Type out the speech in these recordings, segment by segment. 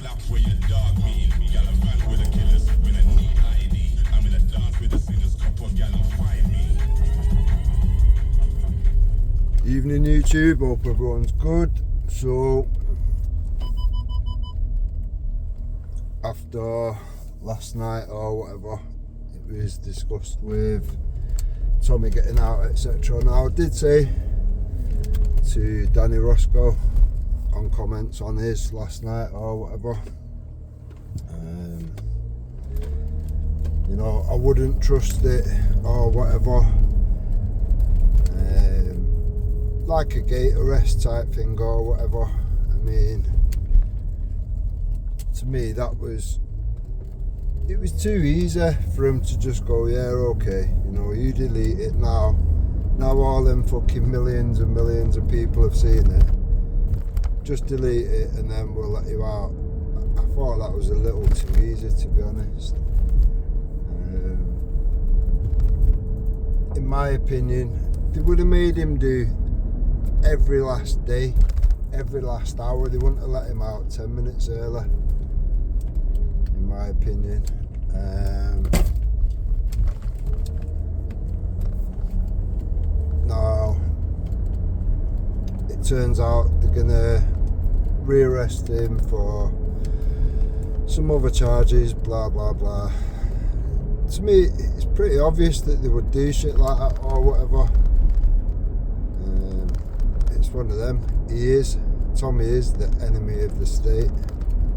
lap where your dog mean. Gallivant with a killers when I need ID. I'm in a dance with the sinners, couple gal find me. Evening YouTube, hope everyone's good. So after last night or whatever, it was discussed with Tommy getting out, etc. Now I did say to Danny Roscoe on comments on his last night or whatever, you know, I wouldn't trust it or whatever, like a gate arrest type thing or whatever. I mean, to me it was too easy for him to just go, yeah, okay, you know, you delete it now all them fucking millions and millions of people have seen it, just delete it and then we'll let you out. I thought that was a little too easy, to be honest. In my opinion, they would have made him do every last day, every last hour. They wouldn't have let him out 10 minutes early, in my opinion. Now it turns out they're gonna rearrest him for some other charges, blah blah blah. To me, it's pretty obvious that they would do shit like that or whatever. It's one of them. Tommy is the enemy of the state.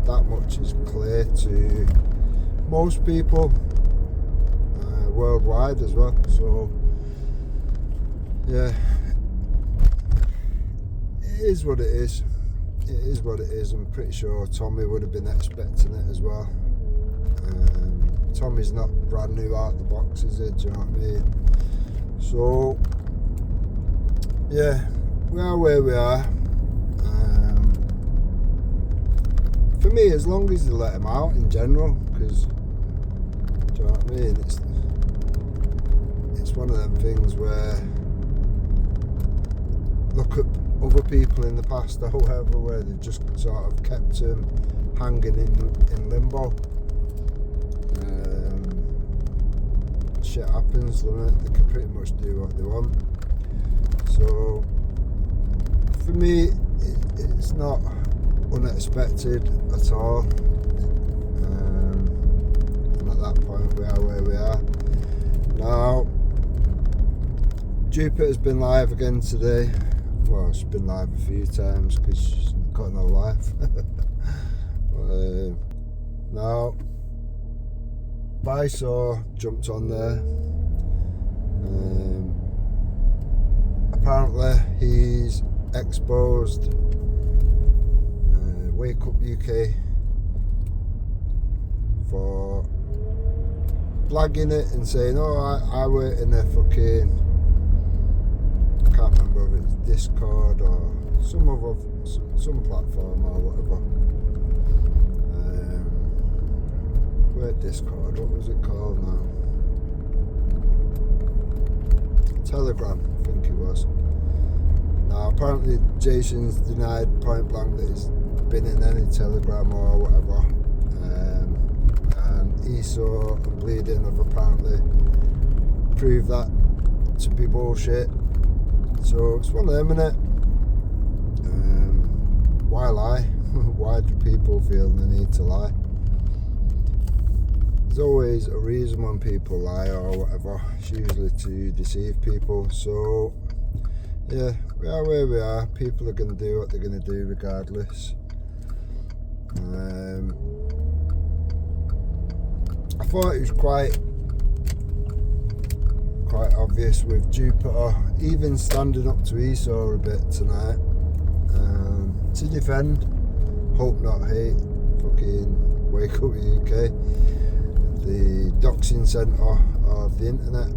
That much is clear to most people worldwide as well. So yeah, it is what it is. It is what it is. I'm pretty sure Tommy would have been expecting it as well. Tommy's not brand new out the box, is it? Do you know what I mean? So yeah, we are where we are. For me, as long as they let him out in general, because, do you know what I mean? It's one of them things where, look at other people in the past or whatever, where they've just sort of kept him hanging in limbo. Shit happens, doesn't it? They can pretty much do what they want. So for me, it's not unexpected at all. And at that point, we are where we are. Now, Jupiter's been live again today. Well, she's been live a few times because she's got no life. Now, Bisaw jumped on there. Apparently, he's exposed Wake Up UK for blagging it and saying, oh, I work in a fucking, I can't remember if it's Discord or some platform or whatever. Discord, what was it called now? Telegram, I think it was. Now apparently Jason's denied point blank that he's been in any Telegram or whatever, and Esau and Bleeding have apparently proved that to be bullshit. So it's one of them, innit? Why lie? Why do people feel the need to lie? There's always a reason when people lie or whatever. It's usually to deceive people. So yeah, we are where we are. People are going to do what they're going to do regardless. I thought it was quite obvious with Jupiter even standing up to Esau a bit tonight, to defend Hope Not Hate, fucking Wake Up UK, the doxing centre of the internet,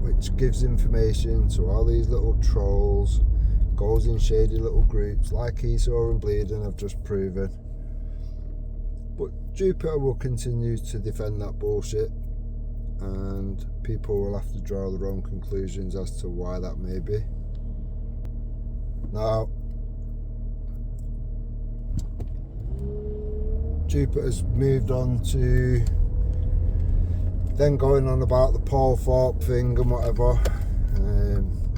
which gives information to all these little trolls, goes in shady little groups like Esau and Bleeding have just proven. But Jupiter will continue to defend that bullshit, and people will have to draw their own conclusions as to why that may be. Now, Jupiter's moved on to then going on about the Paul Thorpe thing and whatever.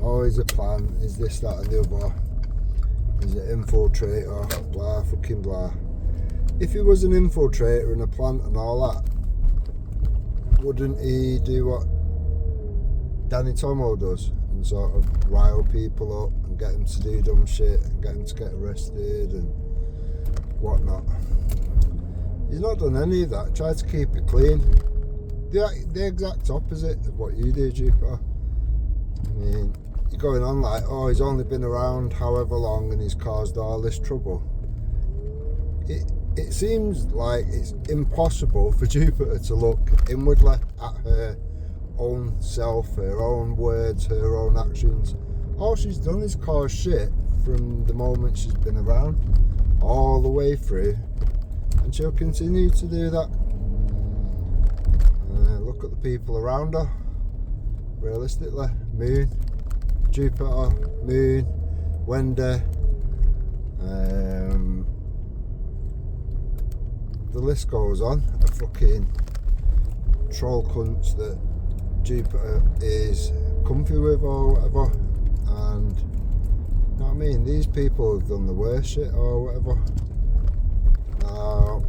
Always a plan, is this, that and the other. He's an infiltrator, blah fucking blah. If he was an infiltrator in a plant and all that, wouldn't he do what Danny Tomo does and sort of rile people up and get them to do dumb shit and get them to get arrested and whatnot? He's not done any of that. Tried to keep it clean. The exact opposite of what you do, Jupiter. I mean, you're going on like, oh, he's only been around however long and he's caused all this trouble. It seems like it's impossible for Jupiter to look inwardly at her own self, her own words, her own actions. All she's done is cause shit from the moment she's been around, all the way through, and she'll continue to do that. Look at the people around her. Realistically, Moon, Jupiter, Moon, Wendy, the list goes on of fucking troll cunts that Jupiter is comfy with or whatever. And you know what I mean, these people have done the worst shit or whatever. Now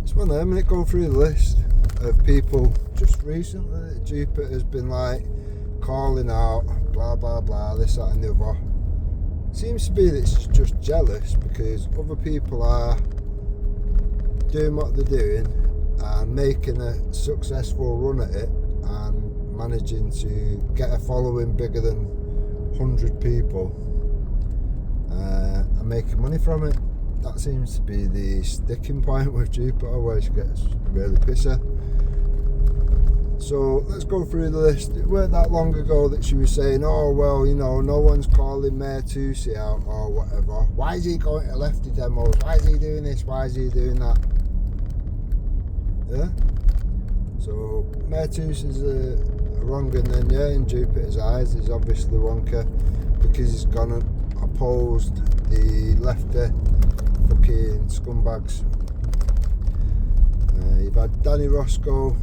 it's one of them, and it go through the list of people just recently that Jupiter has been like calling out, blah blah blah, this, that and the other. Seems to be that she's just jealous because other people are doing what they're doing and making a successful run at it and managing to get a following bigger than 100 people and making money from it. That seems to be the sticking point with Jupiter, where she gets really pissy. So let's go through the list. It weren't that long ago that she was saying, oh well, you know, no one's calling Mayor Tusi out or whatever. Why is he going to lefty demos? Why is he doing this? Why is he doing that? Yeah? So Mayor Tusi's a wrong, and then yeah, in Jupiter's eyes he's obviously wonker because he's gone and opposed the lefty fucking scumbags. You've had Danny Roscoe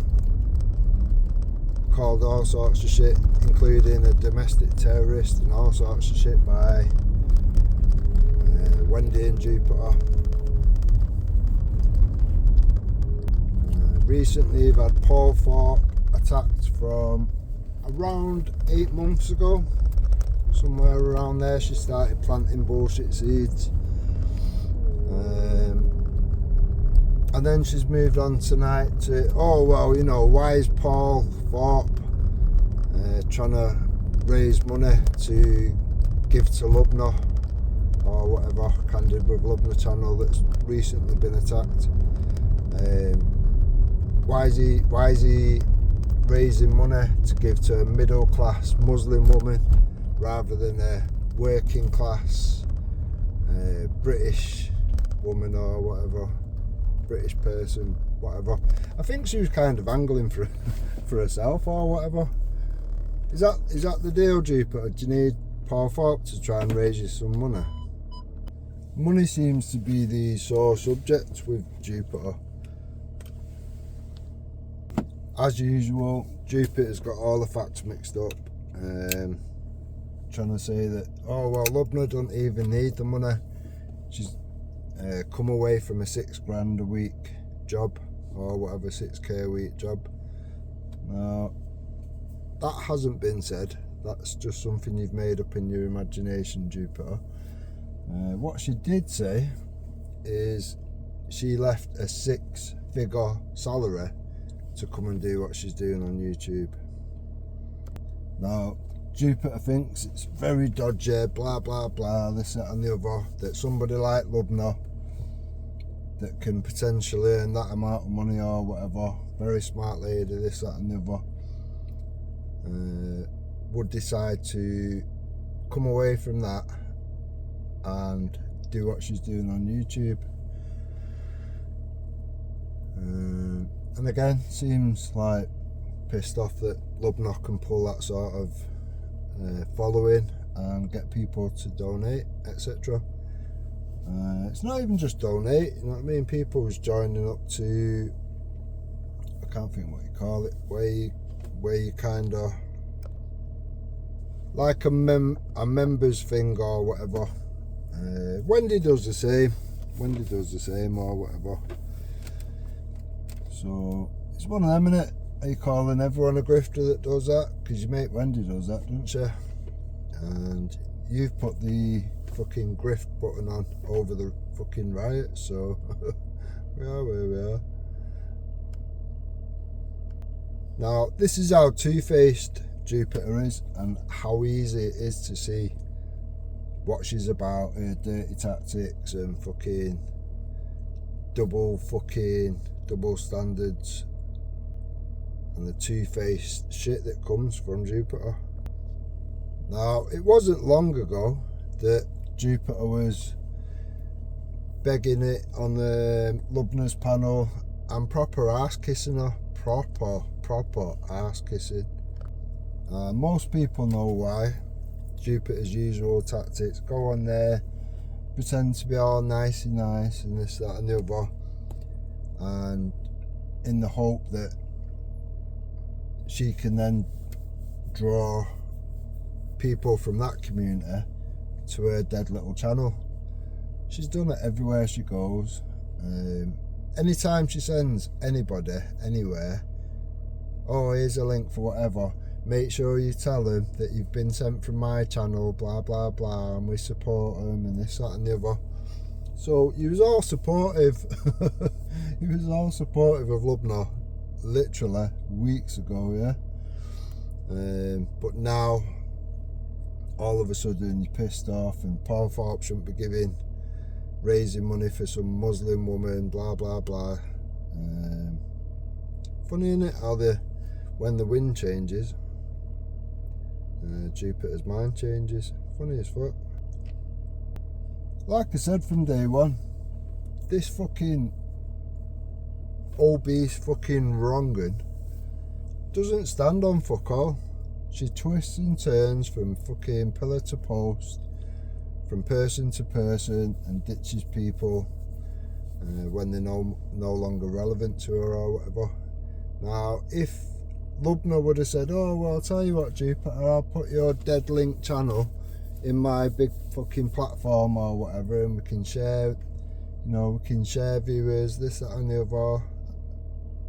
called all sorts of shit, including a domestic terrorist and all sorts of shit by Wendy and Jupiter. Recently you've had Paul Thorpe attacked from around 8 months ago, somewhere around there. She started planting bullshit seeds, and then she's moved on tonight to, oh well, you know, why is Paul Thorpe trying to raise money to give to Lubna or whatever, Candid with Lubna channel that's recently been attacked. Why is he raising money to give to a middle class Muslim woman rather than a working class British woman or whatever, British person, whatever? I think she was kind of angling for herself or whatever. Is that the deal, Jupiter? Do you need Paul Thorpe to try and raise you some money? Money seems to be the sore subject with Jupiter. As usual, Jupiter's got all the facts mixed up, trying to say that, oh well, Lubna doesn't even need the money. She's come away from a £6,000 a week job or whatever, 6k a week job. Now, that hasn't been said. That's just something you've made up in your imagination, Jupiter. What she did say is she left a 6-figure salary to come and do what she's doing on YouTube. Now, Jupiter thinks it's very dodgy, blah blah blah, this, that and the other, that somebody like Lubna that can potentially earn that amount of money or whatever, very smart lady, this, that and the other, would decide to come away from that and do what she's doing on YouTube. And again, seems like pissed off that Lubna can pull that sort of following and get people to donate, etc. It's not even just donate, you know what I mean? People was joining up to, I can't think what you call it, where you kind of like a members thing or whatever. Wendy does the same. Or whatever. So it's one of them, innit? Are you calling everyone a grifter that does that? Because your mate Wendy does that, doesn't she? And you've put the fucking grift button on over the fucking riot, so we are where we are. Now, this is how two-faced Jupiter is and how easy it is to see what she's about, her dirty tactics and fucking double standards and the two-faced shit that comes from Jupiter. Now, it wasn't long ago that Jupiter was begging it on the Lubna's panel and proper arse kissing her. Proper arse kissing. Most people know why. Jupiter's usual tactics: go on there, pretend to be all nicey nice and this, that and the other, and in the hope that she can then draw people from that community to her dead little channel. She's done it everywhere she goes. Anytime she sends anybody anywhere, oh, here's a link for whatever, make sure you tell them that you've been sent from my channel, blah blah blah, and we support them and this, that and the other. So he was all supportive. He was all supportive of Lubna literally weeks ago, yeah. But now all of a sudden you're pissed off, and Paul Thorpe shouldn't be raising money for some Muslim woman, blah blah blah. Funny, isn't it, how when the wind changes, Jupiter's mind changes. Funny as fuck. Like I said from day one, this fucking obese fucking wrong'un doesn't stand on fuck all. She twists and turns from fucking pillar to post, from person to person, and ditches people when they're no longer relevant to her or whatever. Now, if Lubna would have said, oh, well, I'll tell you what, Jupiter, I'll put your dead link channel in my big fucking platform or whatever, and we can share, viewers, this, that and the other,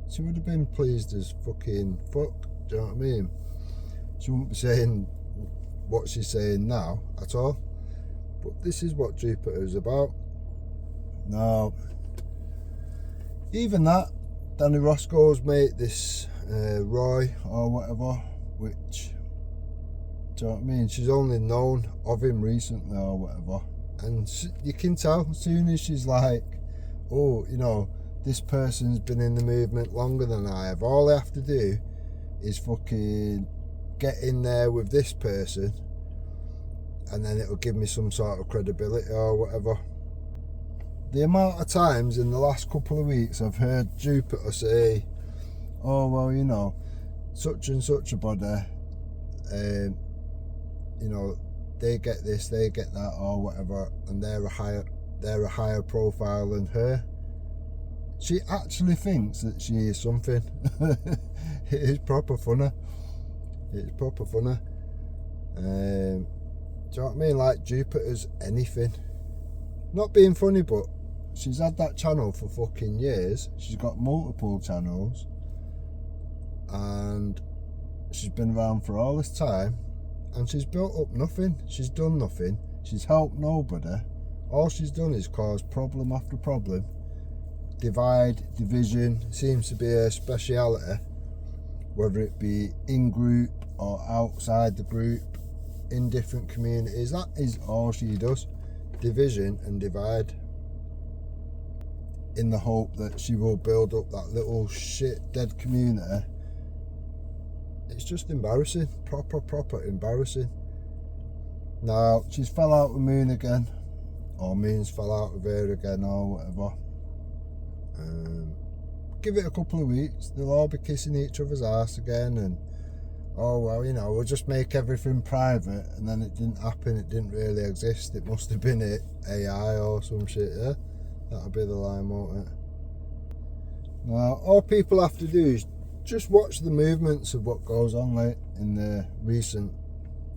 she would have been pleased as fucking fuck, do you know what I mean? She wouldn't be saying what she's saying now at all. But this is what Jupiter is about. Now, even that, Danny Roscoe's mate, this Roy or whatever, which, do you know what I mean? She's only known of him recently or whatever. And you can tell as soon as she's like, oh, this person's been in the movement longer than I have. All I have to do is fucking get in there with this person, and then it'll give me some sort of credibility or whatever. The amount of times in the last couple of weeks I've heard Jupiter say, oh, well, such and such a body, they get this, they get that or whatever, and they're a higher profile than her. She actually thinks that she is something. It is proper funny. It's proper funny. Do you know what I mean? Like, Jupiter's anything. Not being funny, but she's had that channel for fucking years. She's got multiple channels, and she's been around for all this time, and she's built up nothing. She's done nothing. She's helped nobody. All she's done is cause problem after problem. Divide, division seems to be her speciality, whether it be in group or outside the group, in different communities. That is all she does. Division and divide, in the hope that she will build up that little shit dead community. It's just embarrassing. Proper embarrassing. Now, she's fell out with Moon again, or Moon's fell out with her again, or whatever. Give it a couple of weeks, they'll all be kissing each other's arse again and oh well, you know, we'll just make everything private, and then it didn't happen, it didn't really exist, it must have been AI or some shit, yeah? That'll be the line, won't it? Now, all people have to do is just watch the movements of what goes on like in the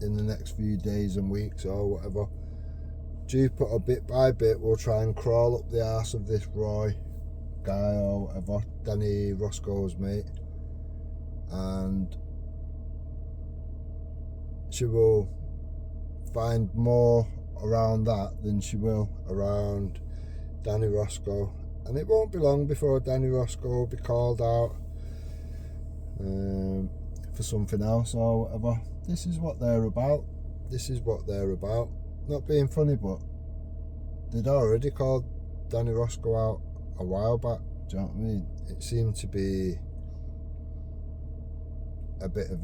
next few days and weeks or whatever. Jupiter, bit by bit, will try and crawl up the arse of this Roy guy or whatever, Danny Roscoe's mate, and she will find more around that than she will around Danny Roscoe, and it won't be long before Danny Roscoe will be called out for something else or whatever. This is what they're about. This is what they're about. Not being funny, but they'd already called Danny Roscoe out a while back. Do you know what I mean? It seemed to be a bit of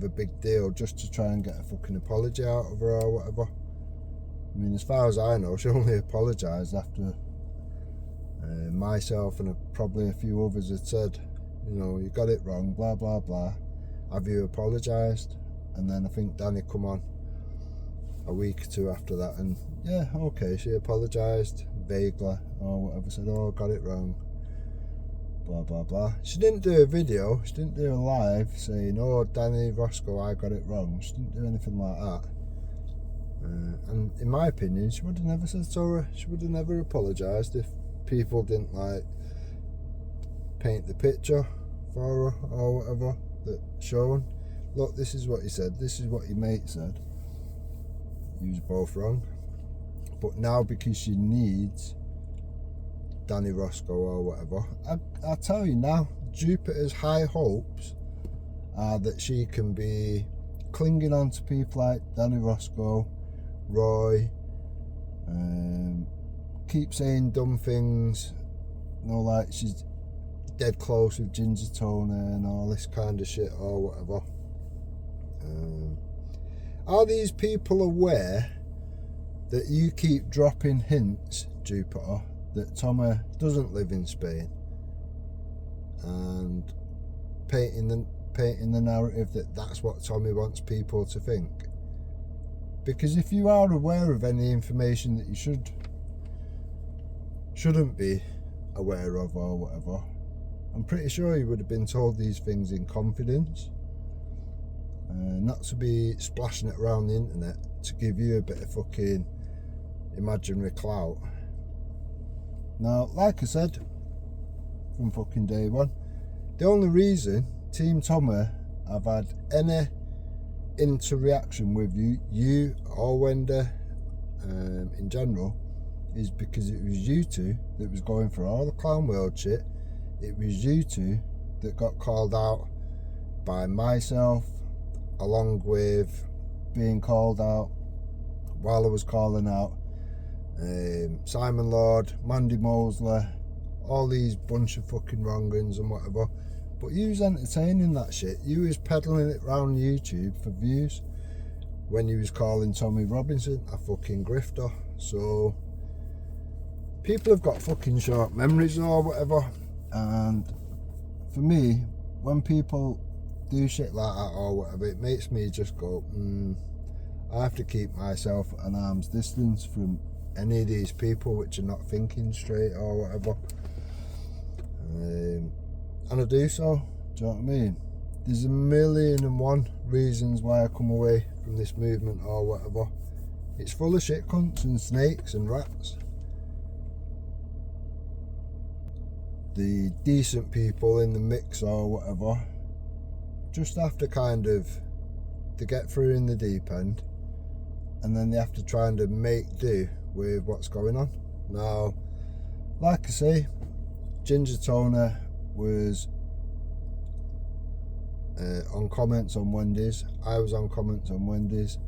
a big deal just to try and get a fucking apology out of her or whatever. I mean, as far as I know, she only apologised after myself and probably a few others had said, you know, you got it wrong, blah blah blah. Have you apologised? And then I think Danny come on a week or two after that, and yeah, okay, she apologised vaguely or whatever, said, oh, got it wrong, blah blah blah. She didn't do a video, she didn't do a live saying, oh, Danny Roscoe, I got it wrong. She didn't do anything like that. And in my opinion, she would have never said sorry. She would have never apologised if people didn't like paint the picture for her or whatever that shown. Look, this is what he said, this is what your mate said. You was both wrong. But now, because she needs Danny Roscoe or whatever, I tell you now, Jupiter's high hopes are that she can be clinging on to people like Danny Roscoe, Roy, keep saying dumb things, you know, like she's dead close with Ginger Tony and all this kind of shit or whatever. Are these people aware that you keep dropping hints, Jupiter, that Tommy doesn't live in Spain, and painting the narrative that that's what Tommy wants people to think? Because if you are aware of any information that you shouldn't be aware of or whatever, I'm pretty sure you would have been told these things in confidence, not to be splashing it around the internet to give you a bit of fucking imaginary clout. Now, like I said from fucking day one, the only reason Team Tommy have had any interaction with you or Wendy in general, is because it was you two that was going for all the Clown World shit. It was you two that got called out by myself, along with being called out while I was calling out Simon Lord, Mandy Mosley, all these bunch of fucking wrong-uns and whatever. But you was entertaining that shit. You was peddling it round YouTube for views when you was calling Tommy Robinson a fucking grifter. So people have got fucking short memories or whatever, and for me, when people do shit like that or whatever, it makes me just go, I have to keep myself at an arm's distance from any of these people which are not thinking straight or whatever. And I do so, do you know what I mean? There's 1,000,001 reasons why I come away from this movement or whatever. It's full of shit cunts and snakes and rats. The decent people in the mix or whatever just have to kind of to get through in the deep end, and then they have to try and make do with what's going on. Now, like I say, Ginger Tony was on comments on Wendy's. I was on comments on Wendy's,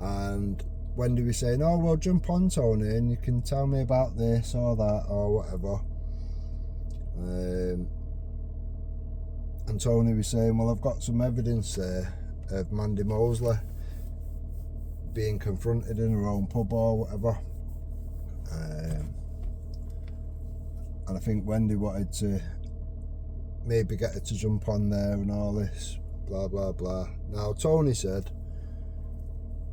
and Wendy was saying, oh well, jump on Tony and you can tell me about this or that or whatever. And Tony was saying, well, I've got some evidence there of Mandy Mosley being confronted in her own pub or whatever. And I think Wendy wanted to maybe get her to jump on there and all this blah blah blah. Now Tony said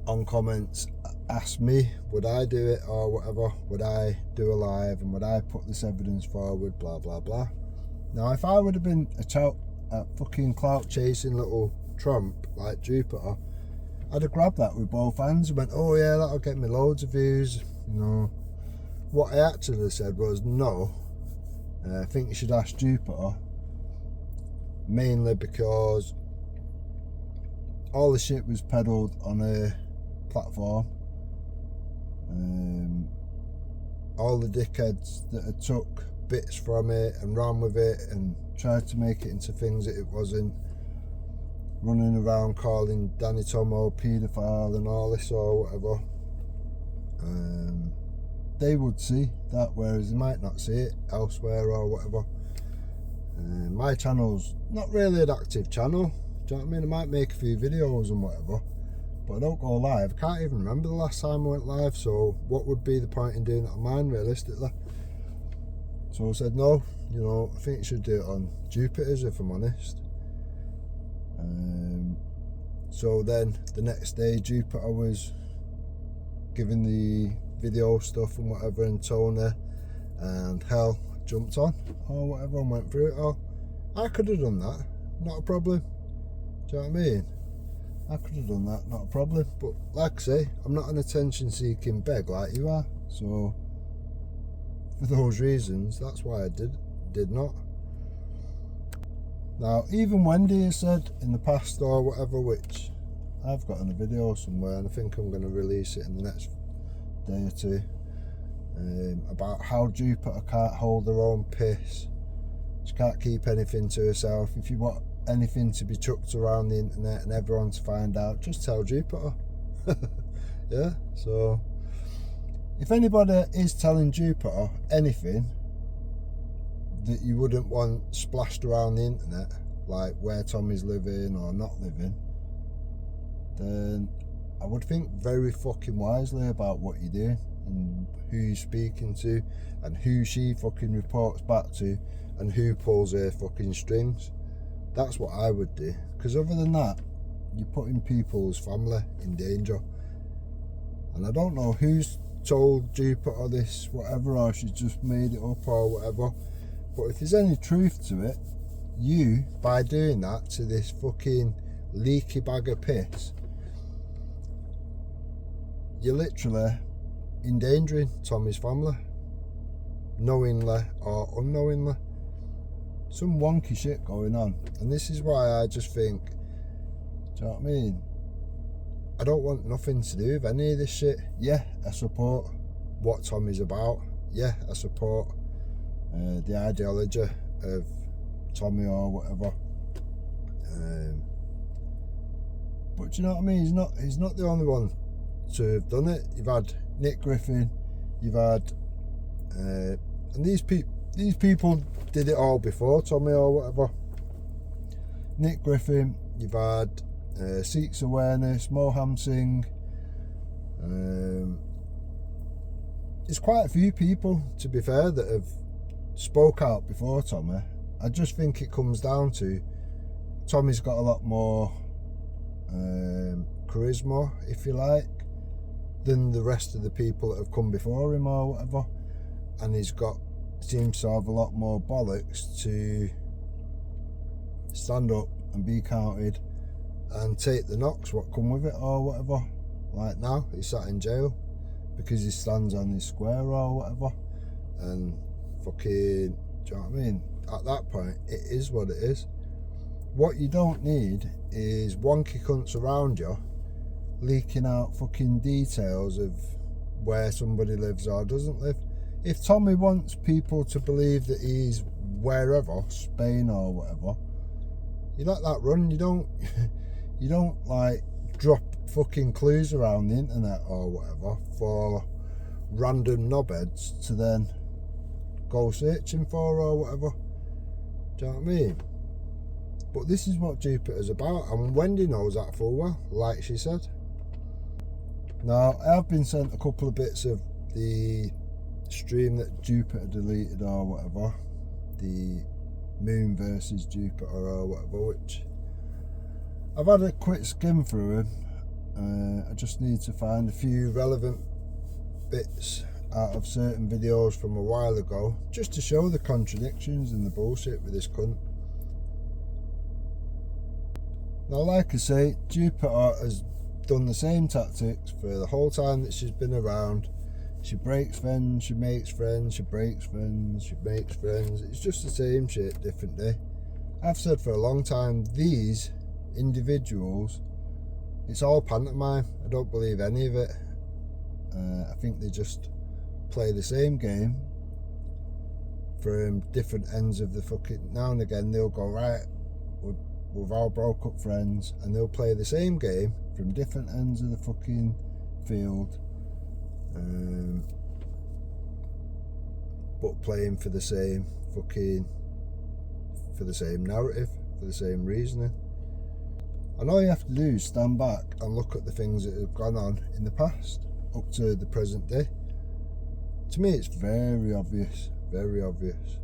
on comments, asked me would I do it or whatever, would I do a live and would I put this evidence forward, blah blah blah. Now if I would have been a fucking clout chasing little Trump like Jupiter, I'd have grabbed that with both hands and went, oh yeah, that'll get me loads of views, you know. What I actually said was no, I think you should ask Jupiter, mainly because all the shit was peddled on a platform. All the dickheads that had took bits from it and ran with it and tried to make it into things that it wasn't, running around calling Danny Tomo paedophile and all this or whatever, they would see that, whereas they might not see it elsewhere or whatever. My channel's not really an active channel, do you know what I mean? I might make a few videos and whatever, but I don't go live. I can't even remember the last time I went live, so what would be the point in doing it on mine realistically? So I said no, you know, I think you should do it on Jupiter's if I'm honest. So then the next day Jupiter was giving the video stuff and whatever, and Tony and Hell jumped on or whatever and went through it all. I could have done that, not a problem. Do you know what I mean? I could have done that, not a problem. But like I say, I'm not an attention seeking beg like you are. So for those reasons, that's why I did not. Now, even Wendy has said in the past or whatever, which I've got in a video somewhere, and I think I'm going to release it in the next day or two, about how Jupiter can't hold her own piss. She can't keep anything to herself. If you want anything to be chucked around the internet and everyone to find out, just tell Jupiter. Yeah, so if anybody is telling Jupiter anything that you wouldn't want splashed around the internet, like where Tommy's living or not living, then I would think very fucking wisely about what you're doing and who you're speaking to and who she fucking reports back to and who pulls her fucking strings. That's what I would do, because other than that, you're putting people's family in danger. And I don't know who's told Jupiter this, whatever, or she's just made it up or whatever. But if there's any truth to it, you, by doing that to this fucking leaky bag of piss, you're literally endangering Tommy's family, knowingly or unknowingly. Some wonky shit going on. And this is why I just think, do you know what I mean? I don't want nothing to do with any of this shit. Yeah, I support what Tommy's about. Yeah, I support the ideology of Tommy or whatever, but do you know what I mean? He's not the only one to have done it. You've had Nick Griffin, you've had and these people did it all before Tommy or whatever. Nick Griffin, you've had Seeks Awareness, Moham Singh, there's quite a few people, to be fair, that have spoke out before Tommy. I just think it comes down to Tommy's got a lot more charisma, if you like, than the rest of the people that have come before him or whatever, and seems to have a lot more bollocks to stand up and be counted and take the knocks what come with it or whatever. Like now, he's sat in jail because he stands on his square or whatever, and fucking, do you know what I mean? At that point, it is what it is. What you don't need is wonky cunts around you leaking out fucking details of where somebody lives or doesn't live. If Tommy wants people to believe that he's wherever, Spain or whatever, you let that run. You don't like drop fucking clues around the internet or whatever for random knobheads to then go searching for or whatever. Do you know what I mean? But this is what Jupiter's about, and Wendy knows that full well, like she said. Now, I have been sent a couple of bits of the stream that Jupiter deleted or whatever, the Moon versus Jupiter or whatever, which I've had a quick skim through him. I just need to find a few relevant bits out of certain videos from a while ago, just to show the contradictions and the bullshit with this cunt. Now, like I say, Jupiter has done the same tactics for the whole time that she's been around. She breaks friends, she makes friends, she breaks friends, she makes friends. It's just the same shit, different day. I've said for a long time, these individuals, it's all pantomime. I don't believe any of it. I think they just play the same game from different ends of the fucking... Now and again they'll go, right, we've all broke up friends, and they'll play the same game from different ends of the fucking field, but playing for the same fucking... for the same narrative, for the same reasoning. And all you have to do is stand back and look at the things that have gone on in the past up to the present day. To me, it's very obvious, very obvious.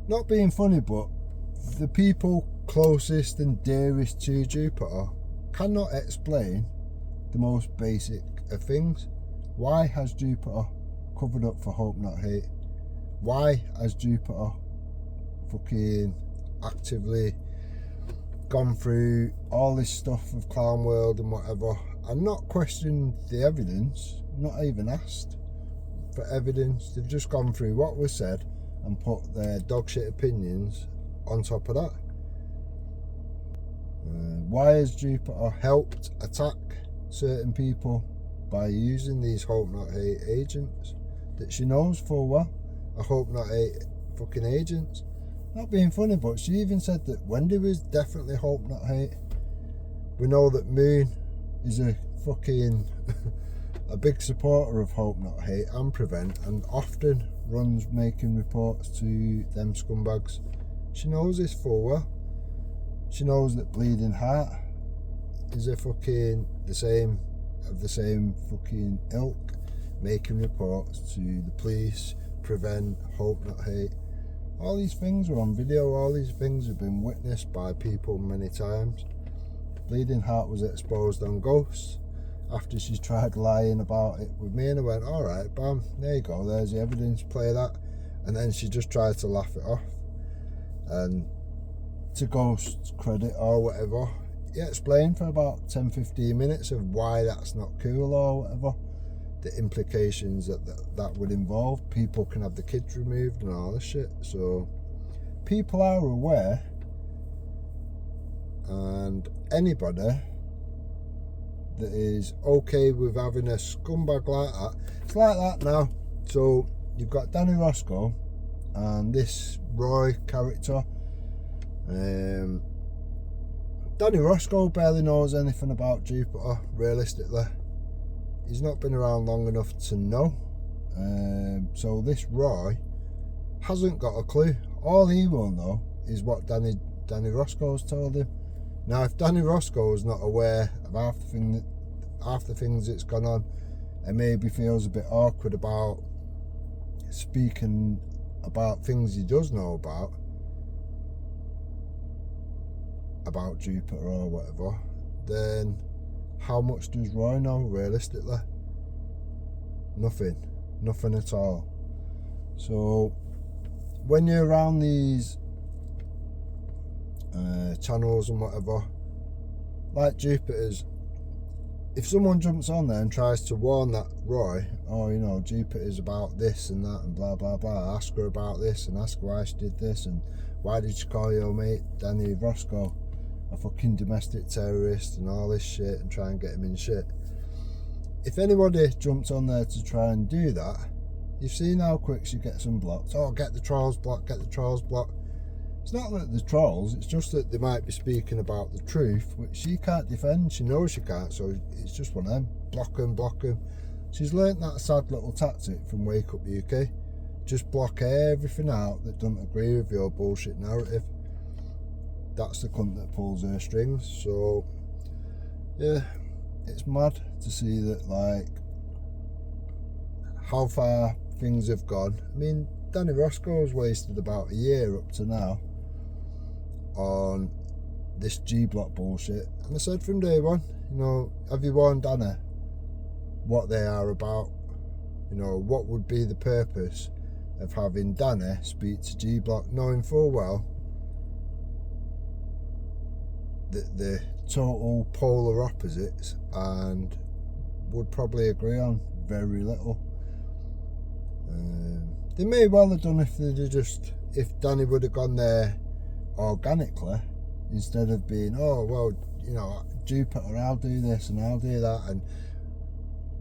Not being funny, but the people closest and dearest to Jupiter cannot explain the most basic of things. Why has Jupiter covered up for Hope Not Hate? Why has Jupiter fucking actively gone through all this stuff of Clown World and whatever, and not questioned the evidence, not even asked for evidence? They've just gone through what was said and put their dogshit opinions on top of that. Why has Jupiter helped attack certain people by using these Hope Not Hate agents that she knows full well are Hope Not Hate fucking agents? Not being funny, but she even said that Wendy was definitely Hope Not Hate. We know that Moon is a fucking a big supporter of Hope Not Hate and Prevent, and often runs making reports to them scumbags. She knows this full well. She knows that Bleeding Heart is a fucking the same fucking ilk, making reports to the police, Prevent, Hope Not Hate. All these things are on video, all these things have been witnessed by people many times. Bleeding Heart was exposed on Ghosts after she tried lying about it with me, and I went, alright, bam, there you go, there's the evidence, play that. And then she just tried to laugh it off. And to Ghost's credit or whatever, he explained for about 10-15 minutes of why that's not cool or whatever, the implications that would involve. People can have the kids removed and all this shit. So people are aware, and anybody that is okay with having a scumbag like that, it's like that now. So you've got Danny Roscoe and this Roy character. Danny Roscoe barely knows anything about Jupiter, realistically. He's not been around long enough to know. So this Roy hasn't got a clue. All he will know is what Danny Roscoe's told him. Now, if Danny Roscoe is not aware of half the things that's gone on, and maybe feels a bit awkward about speaking about things he does know about Jupiter or whatever, then how much does Roy know realistically? Nothing at all. So when you're around these channels and whatever, like Jupiter's, if someone jumps on there and tries to warn that Roy, oh, you know, Jupiter's about this and that and blah blah blah, ask her about this and ask her why she did this and why did she call your mate Danny Roscoe a fucking domestic terrorist and all this shit and try and get him in shit. If anybody jumps on there to try and do that, you've seen how quick she gets them blocked. Oh, get the trolls blocked, get the trolls blocked. It's not that the trolls, it's just that they might be speaking about the truth, which she can't defend. She knows she can't, so it's just one of them. Block them. She's learnt that sad little tactic from Wake Up UK. Just block everything out that doesn't agree with your bullshit narrative. That's the cunt that pulls her strings. So yeah, it's mad to see that, like, how far things have gone. I mean, Danny Roscoe's wasted about a year up to now on this G Block bullshit. And I said from day one, you know, have you warned Danny what they are about? You know, what would be the purpose of having Danny speak to G Block, knowing full well that the total polar opposites and would probably agree on very little. They may well have done if Danny would have gone there organically instead of being, oh well, you know, Jupiter, I'll do this and I'll do that and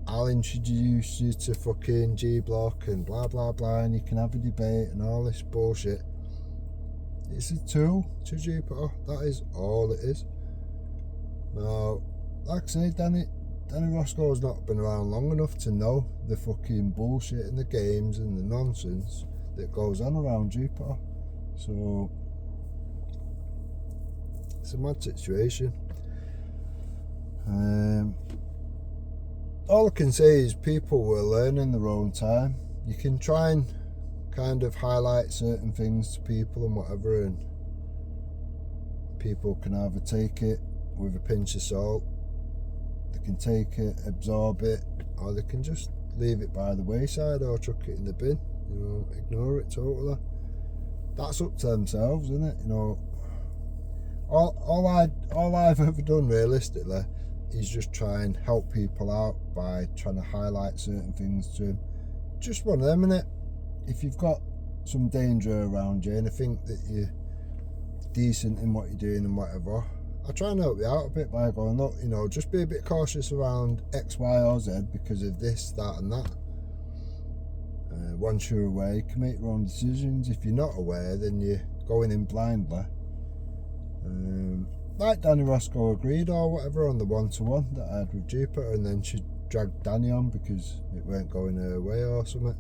I'll introduce you to fucking G Block and blah blah blah and you can have a debate and all this bullshit. It's a tool to Jupiter, that is all it is. Now, like I say, Danny Roscoe's not been around long enough to know the fucking bullshit and the games and the nonsense that goes on around Jupiter. So it's a mad situation. All I can say is people will learn in their own time. You can try and kind of highlight certain things to people and whatever, and people can either take it with a pinch of salt, they can take it, absorb it, or they can just leave it by the wayside or chuck it in the bin, you know, ignore it totally. That's up to themselves, isn't it? You know, all I've ever done realistically is just try and help people out by trying to highlight certain things to them. Just one of them, innit? If you've got some danger around you and I think that you're decent in what you're doing and whatever, I try and help you out a bit by going, look, you know, just be a bit cautious around X, Y or Z because of this, that and that. Once you're aware, you can make your own decisions. If you're not aware, then you're going in blindly. Like Danny Roscoe agreed or whatever on the one-to-one that I had with Jupiter, and then she dragged Danny on because it weren't going her way or something.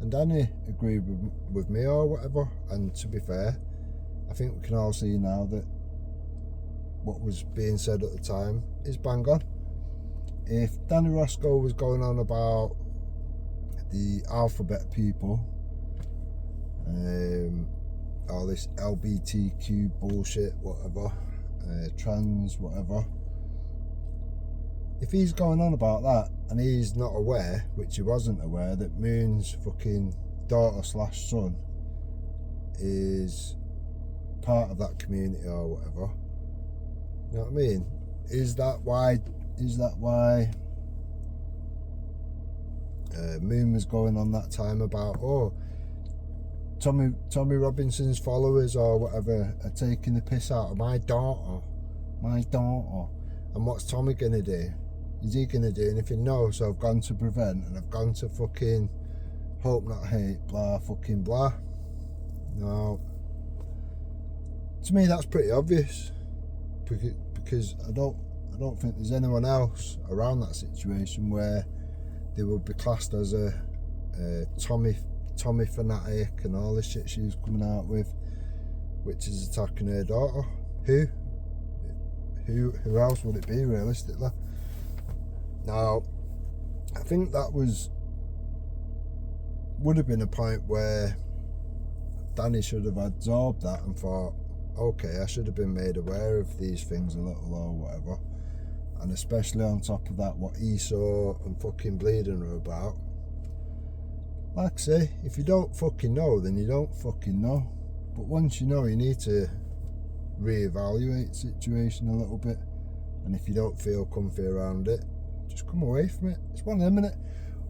And Danny agreed with me or whatever, and to be fair, I think we can all see now that what was being said at the time is bang on. If Danny Roscoe was going on about the alphabet people, all this LGBTQ bullshit, whatever, trans, whatever, if he's going on about that and he's not aware, which he wasn't aware, that Moon's fucking daughter/son is part of that community or whatever, you know what I mean? Is that why Moon was going on that time about, oh, Tommy Robinson's followers or whatever are taking the piss out of my daughter, and what's Tommy gonna do? Is he gonna do anything? No. So I've gone to prevent and I've gone to fucking hope not hate, blah fucking blah. Now, to me that's pretty obvious, because I don't think there's anyone else around that situation where they would be classed as a Tommy fanatic and all this shit she was coming out with, which is attacking her daughter. Who else would it be realistically? Now, I think that would have been a point where Danny should have absorbed that and thought, okay, I should have been made aware of these things a little or whatever. And especially on top of that, what Esau and fucking Bleeding are about. Like I say, if you don't fucking know, then you don't fucking know. But once you know, you need to reevaluate the situation a little bit. And if you don't feel comfy around it, just come away from it. It's one of them, innit?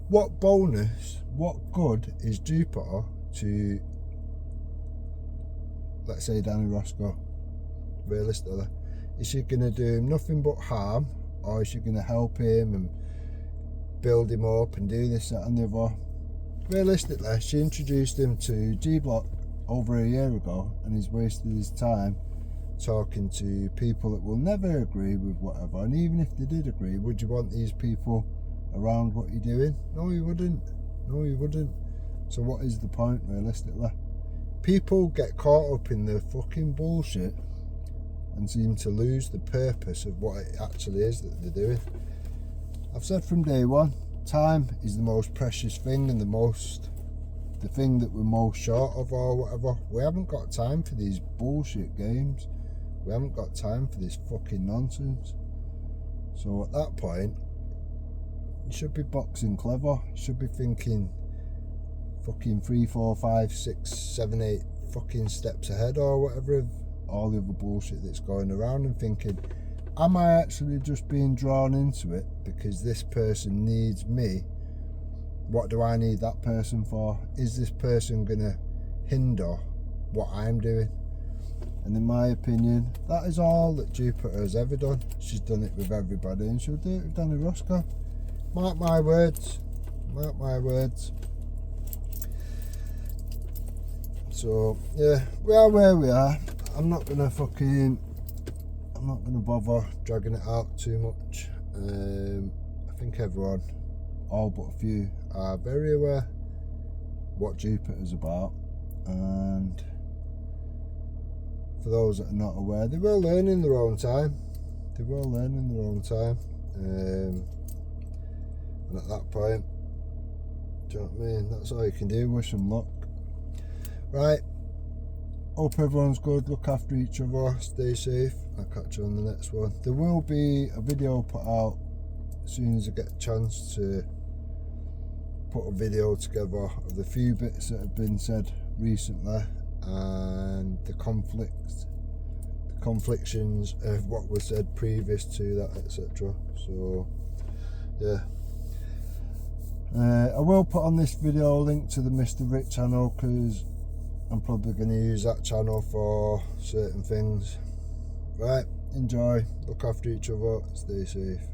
What bonus, what good is Jupiter to, let's say, Danny Roscoe? Realistically, is she going to do him nothing but harm, or is she going to help him and build him up and do this, that and the other? Realistically, she introduced him to G Block over a year ago, and he's wasted his time talking to people that will never agree with whatever. And even if they did agree, would you want these people around what you're doing? No, you wouldn't. So what is the point, realistically? People get caught up in the fucking bullshit and seem to lose the purpose of what it actually is that they're doing. I've said from day one, time is the most precious thing and the thing that we're most short of or whatever. We haven't got time for these bullshit games. We haven't got time for this fucking nonsense. So at that point, you should be boxing clever. You should be thinking fucking 3, 4, 5, 6, 7, 8 fucking steps ahead or whatever of all the other bullshit that's going around, and thinking, am I actually just being drawn into it because this person needs me? What do I need that person for? Is this person gonna hinder what I'm doing? And in my opinion, that is all that Jupiter has ever done. She's done it with everybody, and she'll do it with Danny Roscoe. Mark my words. Mark my words. So yeah, we are where we are. I'm not gonna bother dragging it out too much. I think everyone, all but a few, are very aware what Jupiter's about, and for those that are not aware, they will learn in their own time. They will learn in their own time. And at that point, do you know what I mean? That's all you can do. Wish them luck. Right. Hope everyone's good. Look after each other. Stay safe. I'll catch you on the next one. There will be a video put out as soon as I get a chance to put a video together of the few bits that have been said recently and the conflictions of what was said previous to that, etc. So yeah, I will put on this video a link to the Mr. Rick channel, because I'm probably going to use that channel for certain things. Right, enjoy, look after each other, stay safe.